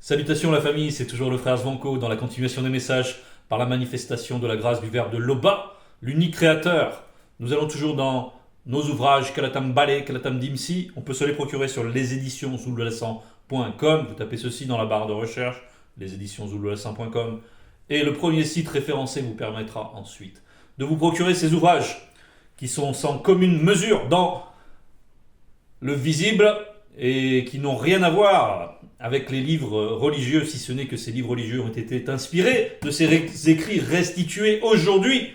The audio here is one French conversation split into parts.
Salutations la famille, c'est toujours le frère Zvanko dans la continuation des messages par la manifestation de la grâce du Verbe de Loba, l'unique créateur. Nous allons toujours dans nos ouvrages Kalatam Bale, Kalatam Dimsi. On peut se les procurer sur leséditionszouloulassan.com. Vous tapez ceci dans la barre de recherche, leséditionszouloulassan.com. Et le premier site référencé vous permettra ensuite de vous procurer ces ouvrages qui sont sans commune mesure dans le visible et qui n'ont rien à voir avec les livres religieux, si ce n'est que ces livres religieux ont été inspirés de ces écrits restitués aujourd'hui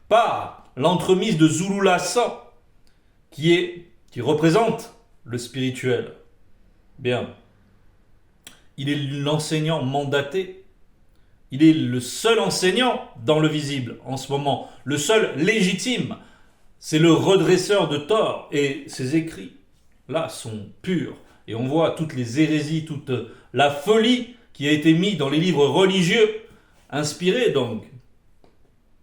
par l'entremise de Zouloulassan, qui représente le spirituel. Bien, il est l'enseignant mandaté, il est le seul enseignant dans le visible en ce moment, le seul légitime, c'est le redresseur de tort, et ses écrits là sont purs. Et on voit toutes les hérésies, toute la folie qui a été mise dans les livres religieux, inspirés donc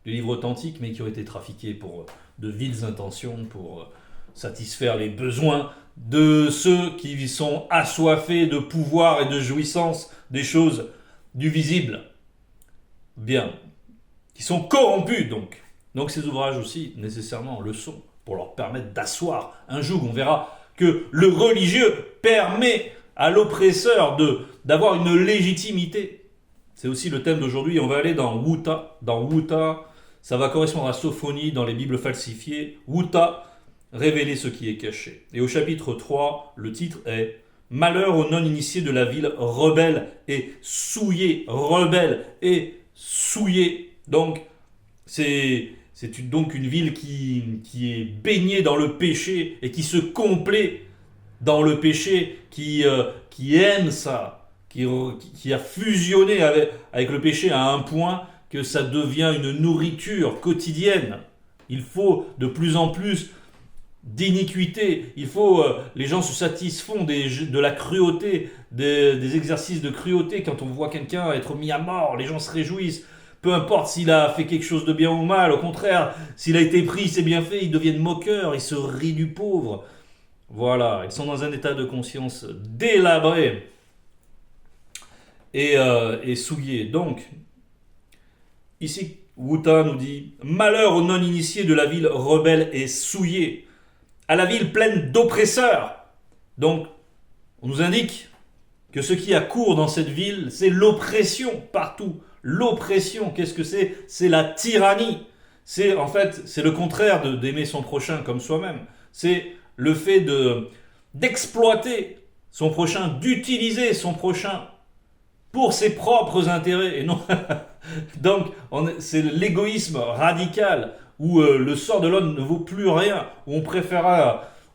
des livres authentiques, mais qui ont été trafiqués pour de viles intentions, pour satisfaire les besoins de ceux qui sont assoiffés de pouvoir et de jouissance des choses du visible. Bien, qui sont corrompus donc. Donc ces ouvrages aussi, nécessairement, le sont, pour leur permettre d'asseoir un joug. On verra que le religieux permet à l'oppresseur d'avoir une légitimité. C'est aussi le thème d'aujourd'hui. On va aller dans Wuta. Dans Wuta, ça va correspondre à Sophonie dans les Bibles falsifiées. Wuta, révéler ce qui est caché. Et au chapitre 3, le titre est « Malheur aux non-initiés de la ville rebelle et souillée ». Rebelle et souillée. Donc, c'est donc une ville qui est baignée dans le péché et qui se complaît dans le péché, qui aime ça, qui a fusionné avec le péché à un point que ça devient une nourriture quotidienne. Il faut de plus en plus d'iniquité. Les gens se satisfont de la cruauté, des exercices de cruauté. Quand on voit quelqu'un être mis à mort, les gens se réjouissent. Peu importe s'il a fait quelque chose de bien ou mal, au contraire, s'il a été pris, c'est bien fait, ils deviennent moqueurs, ils se rient du pauvre. Voilà, ils sont dans un état de conscience délabré et souillé. Donc, ici, Wuta nous dit « Malheur aux non-initiés de la ville rebelle et souillée, à la ville pleine d'oppresseurs. » Donc, on nous indique que ce qui a cours dans cette ville, c'est l'oppression partout. L'oppression, qu'est-ce que c'est ? C'est la tyrannie. C'est le contraire d'aimer son prochain comme soi-même. C'est le fait d'exploiter son prochain, d'utiliser son prochain pour ses propres intérêts. Et non, donc, c'est l'égoïsme radical où le sort de l'homme ne vaut plus rien, où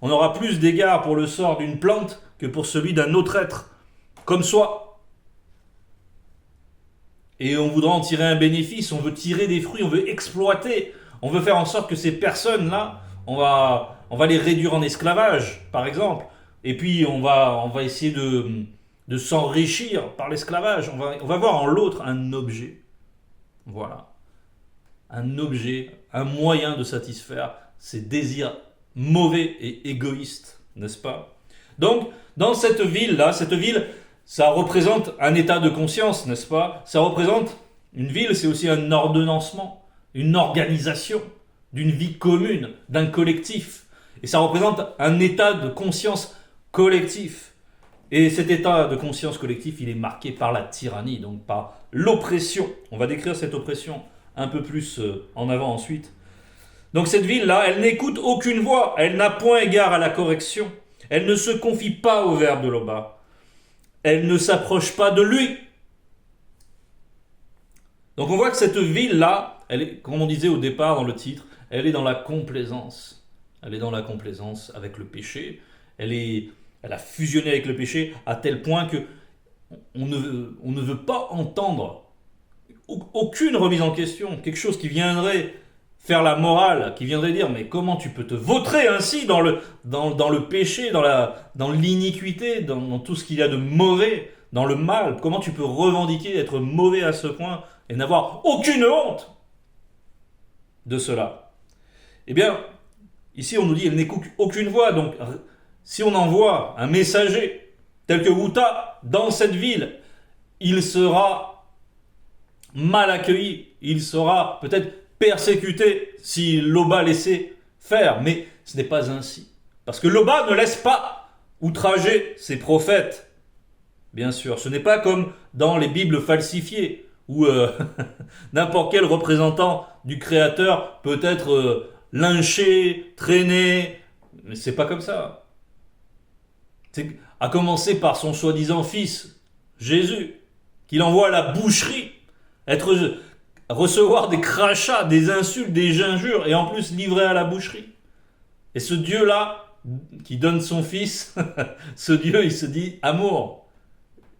on aura plus d'égard pour le sort d'une plante que pour celui d'un autre être, comme soi. Et on voudra en tirer un bénéfice, on veut tirer des fruits, on veut exploiter, on veut faire en sorte que ces personnes-là, on va les réduire en esclavage, par exemple, et puis on va essayer de s'enrichir par l'esclavage, on va voir en l'autre un objet, voilà, un objet, un moyen de satisfaire ses désirs mauvais et égoïstes, n'est-ce pas ? Donc, dans cette ville, ça représente un état de conscience, n'est-ce pas ? Ça représente, une ville, c'est aussi un ordonnancement, une organisation d'une vie commune, d'un collectif. Et ça représente un état de conscience collectif. Et cet état de conscience collectif, il est marqué par la tyrannie, donc par l'oppression. On va décrire cette oppression un peu plus en avant ensuite. Donc cette ville-là, elle n'écoute aucune voix, elle n'a point égard à la correction, elle ne se confie pas au Verbe de Loba. Elle ne s'approche pas de lui. Donc on voit que cette ville-là, elle est, comme on disait au départ dans le titre, elle est dans la complaisance. Elle est dans la complaisance avec le péché. Elle a fusionné avec le péché à tel point que on ne veut pas entendre aucune remise en question, quelque chose qui viendrait faire la morale, qui viendrait dire mais comment tu peux te vautrer ainsi dans le péché, dans l'iniquité, dans tout ce qu'il y a de mauvais, dans le mal, comment tu peux revendiquer d'être mauvais à ce point et n'avoir aucune honte de cela ? Eh bien, ici on nous dit elle n'écoute aucune voix, donc si on envoie un messager tel que Wuta dans cette ville il sera mal accueilli, il sera peut-être persécuté si Loba laissait faire, mais ce n'est pas ainsi. Parce que Loba ne laisse pas outrager ses prophètes, bien sûr. Ce n'est pas comme dans les Bibles falsifiées, où n'importe quel représentant du Créateur peut être lynché, traîné, mais c'est pas comme ça. À commencer par son soi-disant fils, Jésus, qu'il envoie à la boucherie, recevoir des crachats, des insultes, des injures, et en plus livré à la boucherie. Et ce Dieu-là, qui donne son fils, ce Dieu, il se dit amour.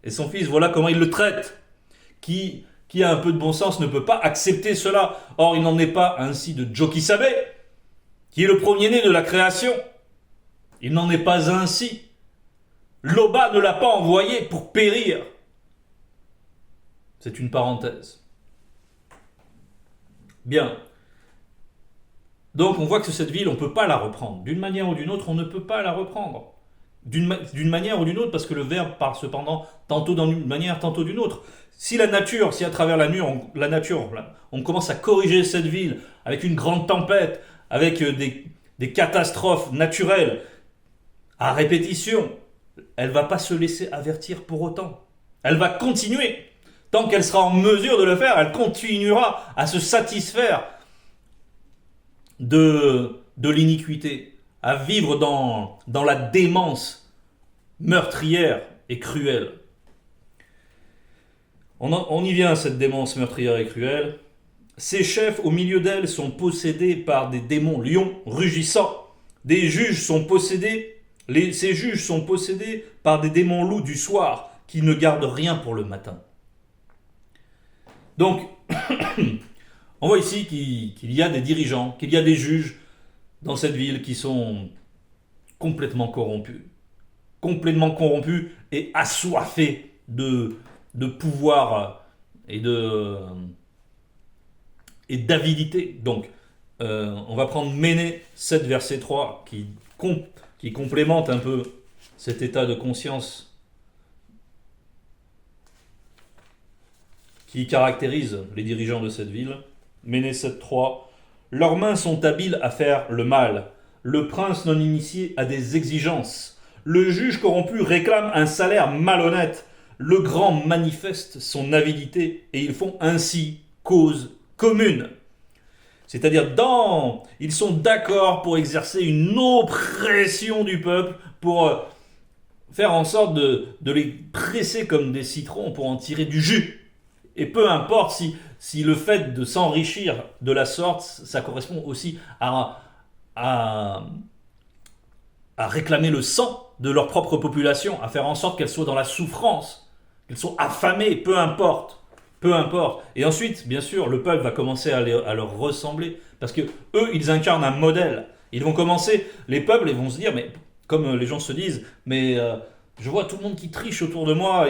Et son fils, voilà comment il le traite. Qui a un peu de bon sens ne peut pas accepter cela. Or, il n'en est pas ainsi de Jokisabe, qui est le premier-né de la création. Il n'en est pas ainsi. Loba ne l'a pas envoyé pour périr. C'est une parenthèse. Bien. Donc on voit que cette ville, on ne peut pas la reprendre. D'une manière ou d'une autre, on ne peut pas la reprendre. D'une manière ou d'une autre, parce que le Verbe parle cependant tantôt d'une manière, tantôt d'une autre. Si à travers la nature, on commence à corriger cette ville avec une grande tempête, avec des catastrophes naturelles, à répétition, elle ne va pas se laisser avertir pour autant. Elle va continuer. Tant qu'elle sera en mesure de le faire, elle continuera à se satisfaire de l'iniquité, à vivre dans la démence meurtrière et cruelle. On y vient, cette démence meurtrière et cruelle. Ces chefs au milieu d'elle sont possédés par des démons lions rugissants. Ces juges sont possédés par des démons loups du soir qui ne gardent rien pour le matin. Donc, on voit ici qu'il y a des dirigeants, qu'il y a des juges dans cette ville qui sont complètement corrompus et assoiffés de pouvoir et d'avidité. Donc, on va prendre Méné 7, verset 3, qui complémente un peu cet état de conscience qui caractérise les dirigeants de cette ville. Méné 7.3. Leurs mains sont habiles à faire le mal. Le prince non initié a des exigences. Le juge corrompu réclame un salaire malhonnête. Le grand manifeste son avidité et ils font ainsi cause commune. C'est-à-dire, ils sont d'accord pour exercer une oppression du peuple, pour faire en sorte de les presser comme des citrons pour en tirer du jus. Et peu importe si le fait de s'enrichir de la sorte, ça correspond aussi à réclamer le sang de leur propre population, à faire en sorte qu'elle soit dans la souffrance, qu'elles soient affamées, peu importe. Et ensuite, bien sûr, le peuple va commencer à leur ressembler, parce que eux, ils incarnent un modèle. Les peuples, ils vont se dire, mais comme les gens se disent, mais je vois tout le monde qui triche autour de moi,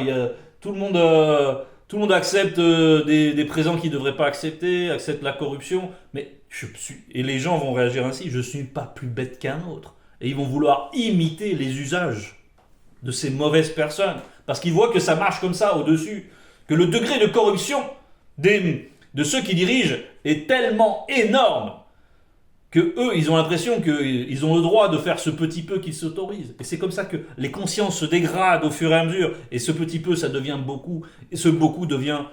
tout le monde accepte des présents qu'ils ne devraient pas accepter, accepte la corruption, et les gens vont réagir ainsi, je ne suis pas plus bête qu'un autre. Et ils vont vouloir imiter les usages de ces mauvaises personnes, parce qu'ils voient que ça marche comme ça au-dessus, que le degré de corruption de ceux qui dirigent est tellement énorme que eux, ils ont l'impression qu'ils ont le droit de faire ce petit peu qu'ils s'autorisent. Et c'est comme ça que les consciences se dégradent au fur et à mesure, et ce petit peu, ça devient beaucoup, et ce beaucoup devient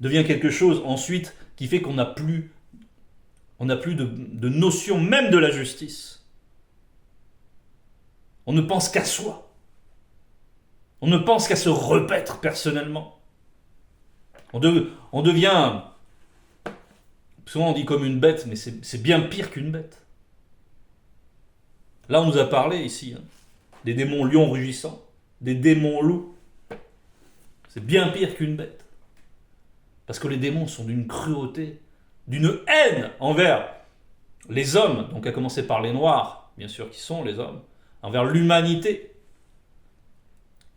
quelque chose ensuite qui fait qu'on n'a plus de notion même de la justice. On ne pense qu'à soi. On ne pense qu'à se repaître personnellement. On devient, souvent on dit comme une bête, mais c'est bien pire qu'une bête. Là on nous a parlé ici, des démons lions rugissants, des démons loups. C'est bien pire qu'une bête. Parce que les démons sont d'une cruauté, d'une haine envers les hommes, donc à commencer par les noirs, bien sûr qui sont les hommes, envers l'humanité.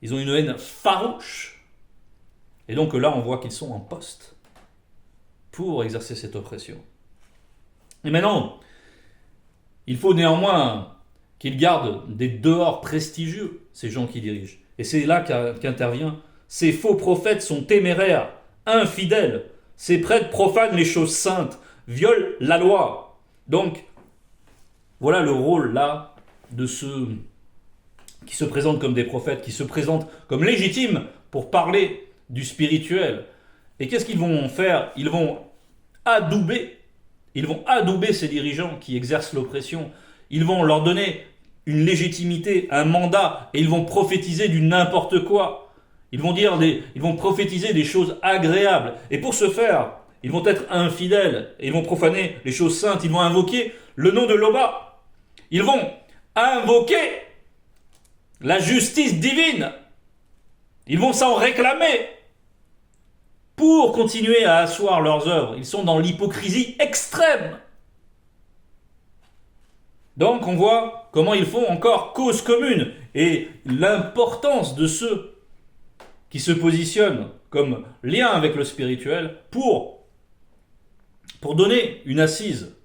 Ils ont une haine farouche. Et donc là, on voit qu'ils sont en poste pour exercer cette oppression. Et maintenant, il faut néanmoins qu'ils gardent des dehors prestigieux, ces gens qui dirigent. Et c'est là qu'intervient Ces faux prophètes sont téméraires, infidèles. Ces prêtres profanent les choses saintes, violent la loi. Donc, voilà le rôle là de ceux qui se présentent comme des prophètes, qui se présentent comme légitimes pour parler du spirituel. Et qu'est-ce qu'ils vont faire? Ils vont adouber ces dirigeants qui exercent l'oppression. Ils vont leur donner une légitimité, un mandat, et ils vont prophétiser du n'importe quoi. Ils vont prophétiser des choses agréables. Et pour ce faire, ils vont être infidèles, et ils vont profaner les choses saintes. Ils vont invoquer le nom de Loba. Ils vont invoquer la justice divine. Ils vont s'en réclamer pour continuer à asseoir leurs œuvres. Ils sont dans l'hypocrisie extrême. Donc on voit comment ils font encore cause commune et l'importance de ceux qui se positionnent comme lien avec le spirituel pour donner une assise,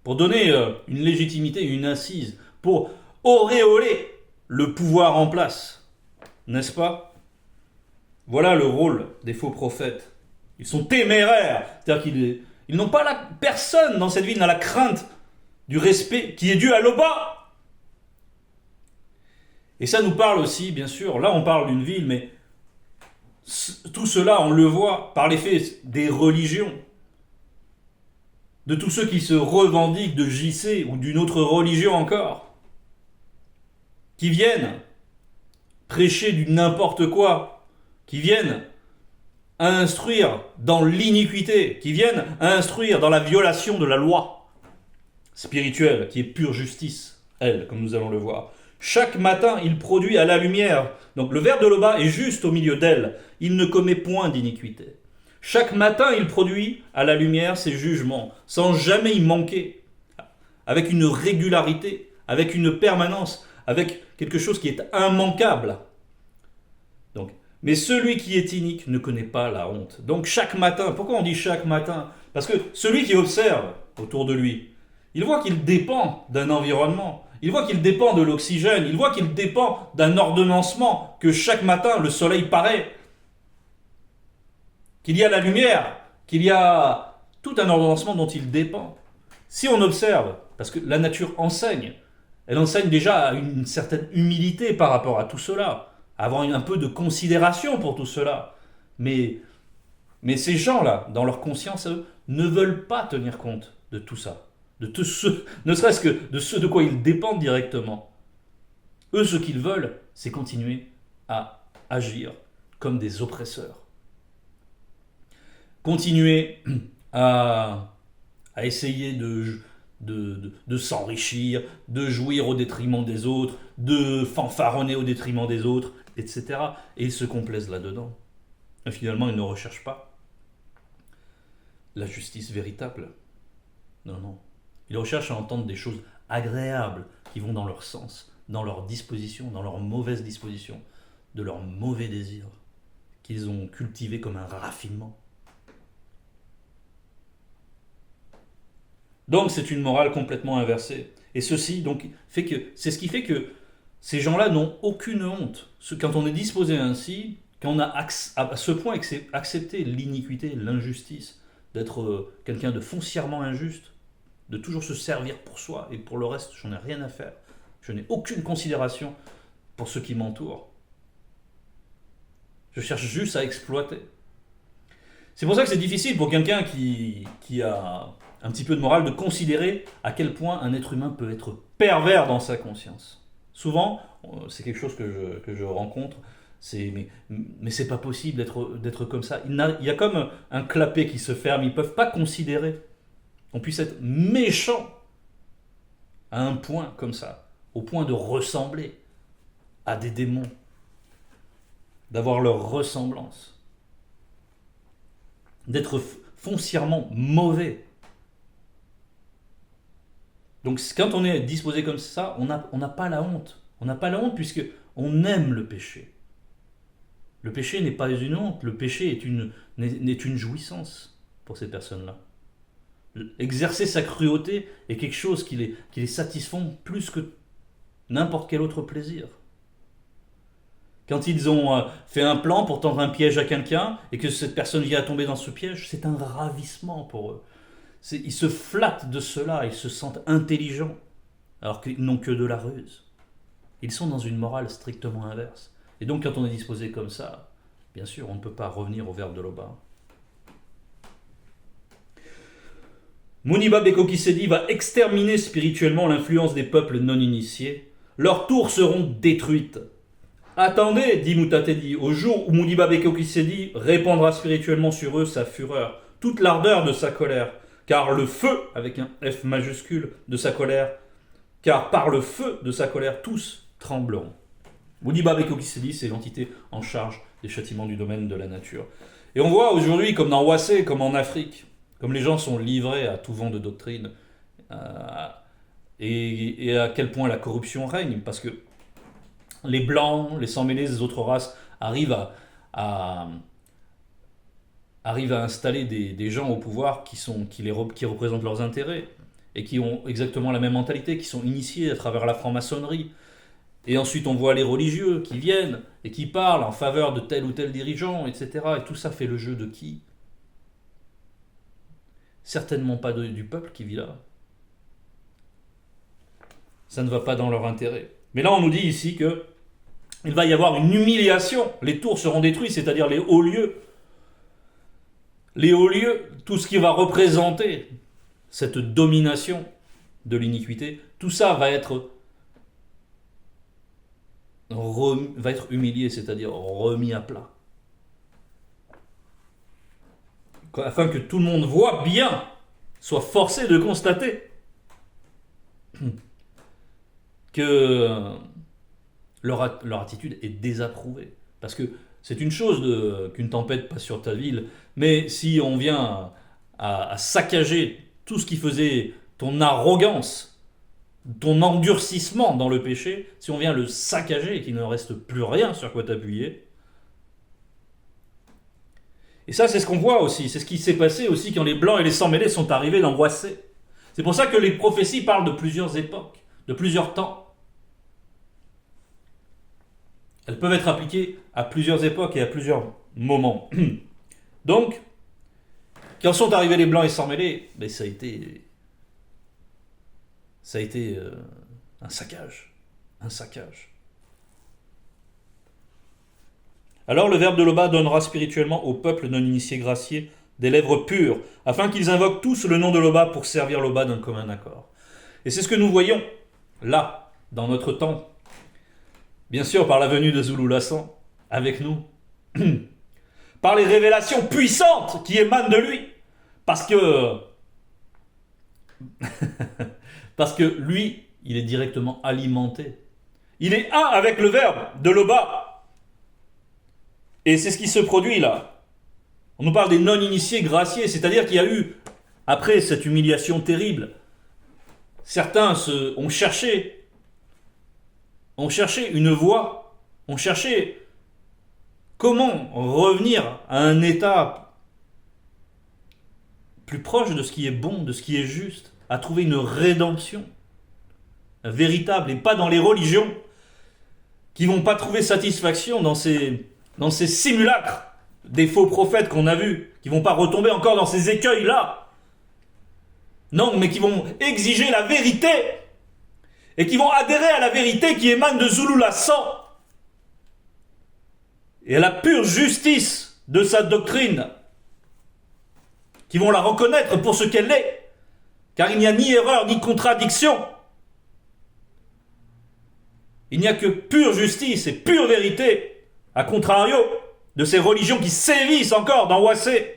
pour donner une légitimité, une assise, pour auréoler le pouvoir en place. N'est-ce pas? Voilà le rôle des faux prophètes. Ils sont téméraires. C'est-à-dire qu'ils n'ont pas personne dans cette ville n'a la crainte du respect qui est dû à Loba. Et ça nous parle aussi, bien sûr, là on parle d'une ville, mais tout cela on le voit par l'effet des religions, de tous ceux qui se revendiquent de JC ou d'une autre religion encore, qui viennent prêcher du n'importe quoi, qui viennent à instruire dans l'iniquité, qui viennent à instruire dans la violation de la loi spirituelle, qui est pure justice, elle, comme nous allons le voir. Chaque matin, il produit à la lumière. Donc le ver de Loba est juste au milieu d'elle. Il ne commet point d'iniquité. Chaque matin, il produit à la lumière ses jugements, sans jamais y manquer, avec une régularité, avec une permanence, avec quelque chose qui est immanquable. Donc, mais celui qui est inique ne connaît pas la honte. Donc chaque matin, pourquoi on dit chaque matin? Parce que celui qui observe autour de lui, il voit qu'il dépend d'un environnement, il voit qu'il dépend de l'oxygène, il voit qu'il dépend d'un ordonnancement, que chaque matin le soleil paraît, qu'il y a la lumière, qu'il y a tout un ordonnancement dont il dépend. Si on observe, parce que la nature enseigne, elle enseigne déjà une certaine humilité par rapport à tout cela, à avoir un peu de considération pour tout cela. Mais ces gens-là, dans leur conscience, eux, ne veulent pas tenir compte de tout ça. De tout ce, ne serait-ce que de ce de quoi ils dépendent directement. Eux, ce qu'ils veulent, c'est continuer à agir comme des oppresseurs. Continuer à essayer de s'enrichir, de jouir au détriment des autres, de fanfaronner au détriment des autres, etc. Et ils se complaisent là-dedans. Et finalement, ils ne recherchent pas la justice véritable. Non, non. Ils recherchent à entendre des choses agréables qui vont dans leur sens, dans leur disposition, dans leur mauvaise disposition, de leurs mauvais désirs qu'ils ont cultivés comme un raffinement. Donc c'est une morale complètement inversée. Et ceci donc fait que c'est ce qui fait que ces gens-là n'ont aucune honte. Quand on est disposé ainsi, quand on a à ce point accepté l'iniquité, l'injustice, d'être quelqu'un de foncièrement injuste, de toujours se servir pour soi et pour le reste, j'en ai rien à faire. Je n'ai aucune considération pour ceux qui m'entourent. Je cherche juste à exploiter. C'est pour ça que c'est difficile pour quelqu'un qui a un petit peu de morale de considérer à quel point un être humain peut être pervers dans sa conscience. Souvent, c'est quelque chose que je rencontre, mais c'est pas possible d'être comme ça. Il y a comme un clapet qui se ferme, ils ne peuvent pas considérer qu'on puisse être méchant à un point comme ça, au point de ressembler à des démons, d'avoir leur ressemblance, d'être foncièrement mauvais. Donc quand on est disposé comme ça, on n'a pas la honte. On n'a pas la honte puisque on aime le péché. Le péché n'est pas une honte, le péché est une jouissance pour ces personnes-là. Exercer sa cruauté est quelque chose qui les satisfont plus que n'importe quel autre plaisir. Quand ils ont fait un plan pour tendre un piège à quelqu'un et que cette personne vient à tomber dans ce piège, c'est un ravissement pour eux. Ils se flattent de cela, ils se sentent intelligents, alors qu'ils n'ont que de la ruse. Ils sont dans une morale strictement inverse. Et donc quand on est disposé comme ça, bien sûr, on ne peut pas revenir au verbe de Loba. Muniba Beko Kisedi va exterminer spirituellement l'influence des peuples non initiés. Leurs tours seront détruites. Attendez, dit Mutatedi, au jour où Muniba Beko Kisedi répandra spirituellement sur eux sa fureur, toute l'ardeur de sa colère, car le feu, avec un F majuscule, de sa colère, car par le feu de sa colère, tous trembleront. Muniba Beko Kisedi, c'est l'entité en charge des châtiments du domaine de la nature. Et on voit aujourd'hui, comme dans Wassé, comme en Afrique, comme les gens sont livrés à tout vent de doctrine, et à quel point la corruption règne, parce que les blancs, les sans-mêlés, les autres races arrivent à installer des gens au pouvoir qui représentent leurs intérêts et qui ont exactement la même mentalité, qui sont initiés à travers la franc-maçonnerie. Et ensuite on voit les religieux qui viennent et qui parlent en faveur de tel ou tel dirigeant, etc. Et tout ça fait le jeu de qui ? Certainement pas du peuple qui vit là. Ça ne va pas dans leur intérêt. Mais là on nous dit ici que il va y avoir une humiliation. Les tours seront détruits, c'est-à-dire les hauts lieux. Les hauts lieux, tout ce qui va représenter cette domination de l'iniquité, tout ça va être humilié, c'est-à-dire remis à plat. Afin que tout le monde voit bien, soit forcé de constater que leur attitude est désapprouvée. Parce que c'est une chose qu'une tempête passe sur ta ville, mais si on vient à saccager tout ce qui faisait ton arrogance, ton endurcissement dans le péché, si on vient le saccager et qu'il ne reste plus rien sur quoi t'appuyer. Et ça, c'est ce qu'on voit aussi, c'est ce qui s'est passé aussi quand les Blancs et les sans-mêlés sont arrivés dans Wassé. C'est pour ça que les prophéties parlent de plusieurs époques, de plusieurs temps. Elles peuvent être appliquées à plusieurs époques et à plusieurs moments. Donc, quand sont arrivés les Blancs et sans-mêlés, ben ça a été un saccage. Un saccage. Alors le verbe de Loba donnera spirituellement au peuple non initié gracié des lèvres pures, afin qu'ils invoquent tous le nom de Loba pour servir Loba d'un commun accord. Et c'est ce que nous voyons là, dans notre temps. Bien sûr, par la venue de Zulu Lassan, avec nous. Par les révélations puissantes qui émanent de lui. Parce que lui, il est directement alimenté. Il est un avec le verbe de Loba. Et c'est ce qui se produit là. On nous parle des non-initiés graciés, c'est-à-dire qu'il y a eu, après cette humiliation terrible, certains ont cherché une voie, ont cherché comment revenir à un état plus proche de ce qui est bon, de ce qui est juste, à trouver une rédemption véritable et pas dans les religions qui vont pas trouver satisfaction dans ces simulacres des faux prophètes qu'on a vus, qui vont pas retomber encore dans ces écueils-là. Non, mais qui vont exiger la vérité et qui vont adhérer à la vérité qui émane de Zulu Lassan et à la pure justice de sa doctrine, qui vont la reconnaître pour ce qu'elle est, car il n'y a ni erreur ni contradiction. Il n'y a que pure justice et pure vérité, à contrario de ces religions qui sévissent encore dans Wassé.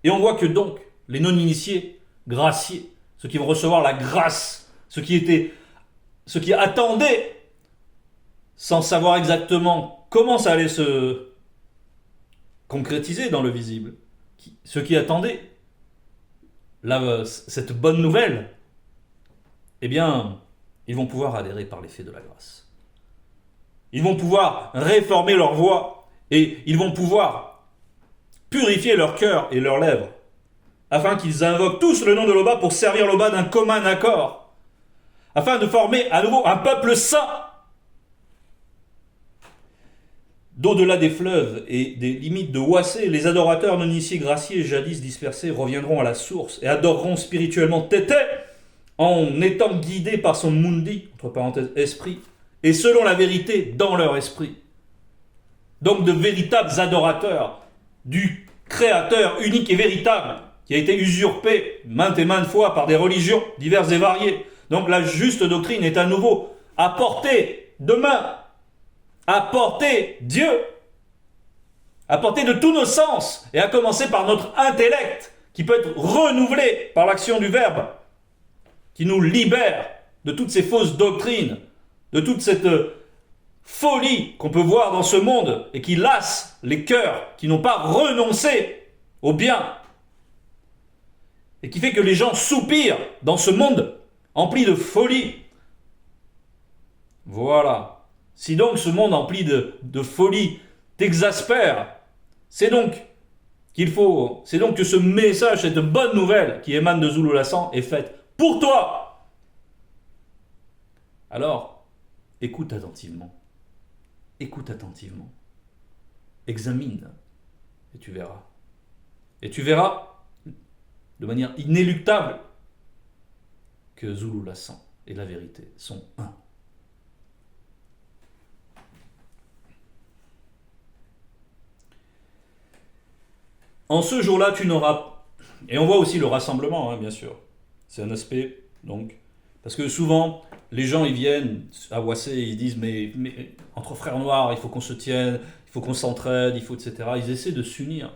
Et on voit que donc, les non-initiés, graciés, ceux qui vont recevoir la grâce, ceux qui attendaient, sans savoir exactement comment ça allait se concrétiser dans le visible, ceux qui attendaient cette bonne nouvelle, eh bien, ils vont pouvoir adhérer par l'effet de la grâce. Ils vont pouvoir réformer leur voix et ils vont pouvoir purifier leur cœur et leurs lèvres afin qu'ils invoquent tous le nom de Loba pour servir Loba d'un commun accord. afin de former à nouveau un peuple saint. D'au-delà des fleuves et des limites de Wassé, les adorateurs non initiés, graciés et jadis dispersés reviendront à la source et adoreront spirituellement Tété en étant guidés par son mundi, entre parenthèses esprit, et selon la vérité dans leur esprit. Donc de véritables adorateurs du Créateur unique et véritable, qui a été usurpé maintes et maintes fois par des religions diverses et variées. Donc la juste doctrine est à nouveau à portée de main, à portée Dieu, à portée de tous nos sens, et à commencer par notre intellect, qui peut être renouvelé par l'action du Verbe, qui nous libère de toutes ces fausses doctrines, de toute cette folie qu'on peut voir dans ce monde et qui lasse les cœurs qui n'ont pas renoncé au bien et qui fait que les gens soupirent dans ce monde empli de folie. Voilà. Si donc ce monde empli de folie t'exaspère, c'est donc que ce message, cette bonne nouvelle qui émane de Zulu Lassan est faite pour toi. Alors, écoute attentivement. Écoute attentivement. Examine. Et tu verras. Et tu verras, de manière inéluctable, que Zulu Lassan et la vérité sont un. En ce jour-là, tu n'auras... Et on voit aussi le rassemblement, bien sûr. C'est un aspect, donc... Parce que souvent, les gens, ils viennent à Wassé, ils disent, mais entre frères noirs, il faut qu'on se tienne, il faut qu'on s'entraide, il faut, etc. Ils essaient de s'unir.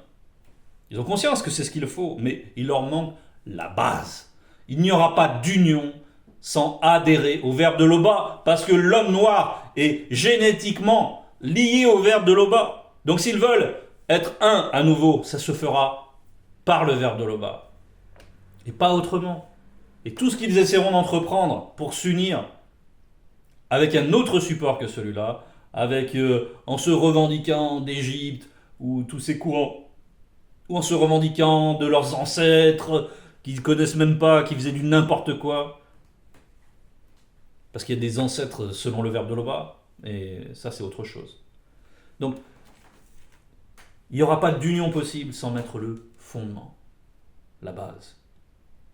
Ils ont conscience que c'est ce qu'il faut, mais il leur manque la base. Il n'y aura pas d'union sans adhérer au verbe de Loba, parce que l'homme noir est génétiquement lié au verbe de Loba. Donc s'ils veulent être un à nouveau, ça se fera par le verbe de Loba, et pas autrement. Et tout ce qu'ils essaieront d'entreprendre pour s'unir avec un autre support que celui-là, avec en se revendiquant d'Égypte, ou tous ces courants, ou en se revendiquant de leurs ancêtres, qu'ils ne connaissent même pas, qui faisaient du n'importe quoi, parce qu'il y a des ancêtres selon le verbe de Loba, et ça c'est autre chose. Donc, il n'y aura pas d'union possible sans mettre le fondement, la base.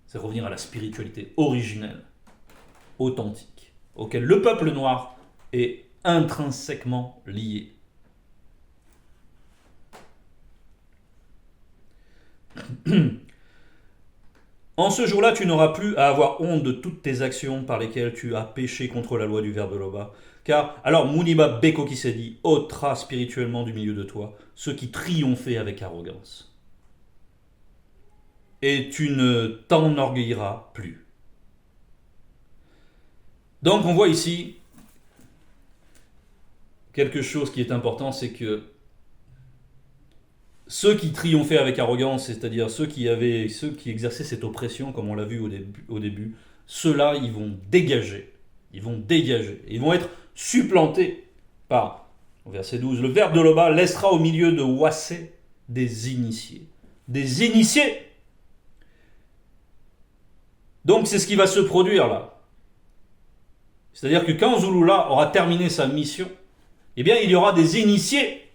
C'est revenir à la spiritualité originelle, authentique, auquel le peuple noir est intrinsèquement lié. En ce jour-là, tu n'auras plus à avoir honte de toutes tes actions par lesquelles tu as péché contre la loi du verbe de Loba. Car, alors Muniba Beko qui s'est dit, ôtera spirituellement du milieu de toi ceux qui triomphaient avec arrogance. Et tu ne t'enorgueilliras plus. Donc on voit ici quelque chose qui est important, c'est que ceux qui triomphaient avec arrogance, c'est-à-dire ceux qui exerçaient cette oppression, comme on l'a vu au début, ceux-là, ils vont dégager. Ils vont être supplantés par, au verset 12, le verbe de Loba laissera au milieu de Wassé des initiés. Des initiés. Donc c'est ce qui va se produire là. C'est-à-dire que quand Zulula aura terminé sa mission, eh bien il y aura des initiés.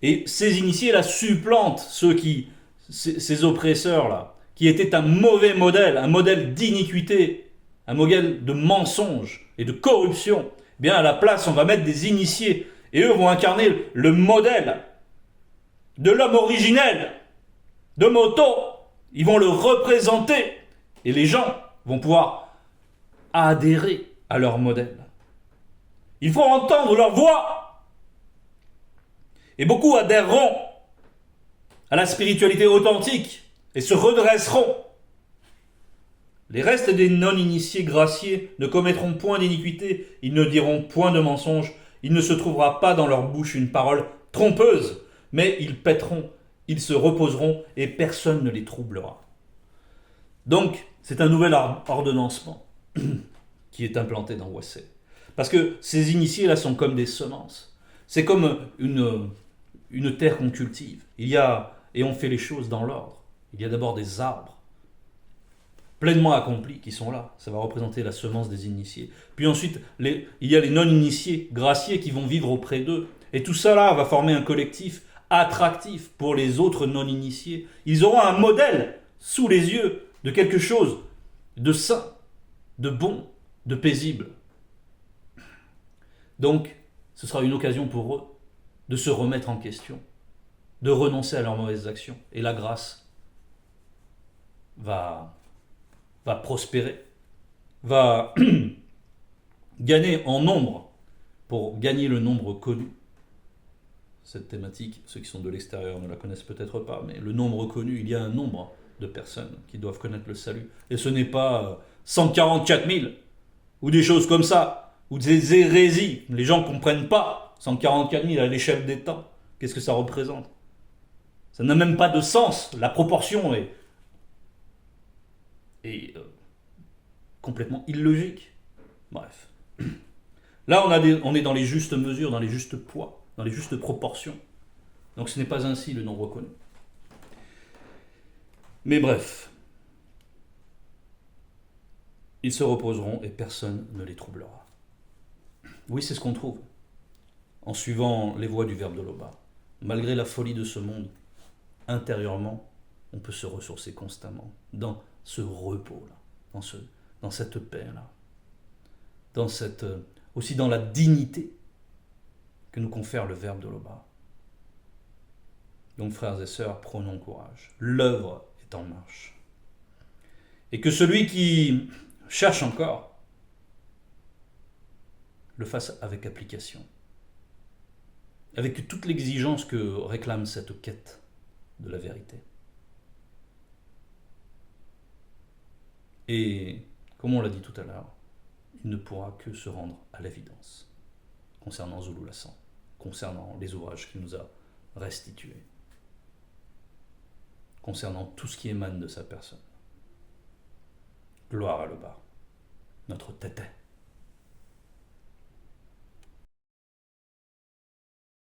Et ces initiés là supplantent ces oppresseurs là, qui étaient un mauvais modèle, un modèle d'iniquité, un modèle de mensonge et de corruption. Eh bien à la place on va mettre des initiés et eux vont incarner le modèle de l'homme originel, de Moto. Ils vont le représenter et les gens vont pouvoir adhérer à leur modèle. Il faut entendre leur voix. Et beaucoup adhéreront à la spiritualité authentique et se redresseront. Les restes des non-initiés graciés ne commettront point d'iniquité, ils ne diront point de mensonge, il ne se trouvera pas dans leur bouche une parole trompeuse, mais ils paîtront, ils se reposeront et personne ne les troublera. Donc, c'est un nouvel ordonnancement qui est implanté dans Wassé. Parce que ces initiés-là sont comme des semences. C'est comme une terre qu'on cultive. Et on fait les choses dans l'ordre. Il y a d'abord des arbres. pleinement accomplis qui sont là. Ça va représenter la semence des initiés. Puis ensuite, il y a les non-initiés, graciés, qui vont vivre auprès d'eux. Et tout ça là va former un collectif attractif pour les autres non-initiés. Ils auront un modèle sous les yeux de quelque chose de sain, de bon, de paisible. Donc, ce sera une occasion pour eux de se remettre en question, de renoncer à leurs mauvaises actions. Et la grâce va prospérer, va gagner en nombre pour gagner le nombre connu. Cette thématique, ceux qui sont de l'extérieur ne la connaissent peut-être pas, mais le nombre connu, il y a un nombre de personnes qui doivent connaître le salut. Et ce n'est pas 144 000 ou des choses comme ça, ou des hérésies. Les gens ne comprennent pas 144 000 à l'échelle des temps. Qu'est-ce que ça représente? Ça n'a même pas de sens. La proportion est complètement illogique. Bref. Là, on est dans les justes mesures, dans les justes poids, dans les justes proportions. Donc ce n'est pas ainsi le nombre connu. Mais bref. Ils se reposeront et personne ne les troublera. Oui, c'est ce qu'on trouve en suivant les voies du Verbe de l'Oba. Malgré la folie de ce monde, intérieurement, on peut se ressourcer constamment dans ce repos-là, dans cette paix-là, aussi dans la dignité que nous confère le Verbe de l'Oba. Donc, frères et sœurs, prenons courage. L'œuvre est en marche. Et que celui qui cherche encore le fasse avec application, avec toute l'exigence que réclame cette quête de la vérité. Et, comme on l'a dit tout à l'heure, il ne pourra que se rendre à l'évidence concernant Zulu Lassan, concernant les ouvrages qu'il nous a restitués, concernant tout ce qui émane de sa personne. Gloire à l'Oba, notre tété.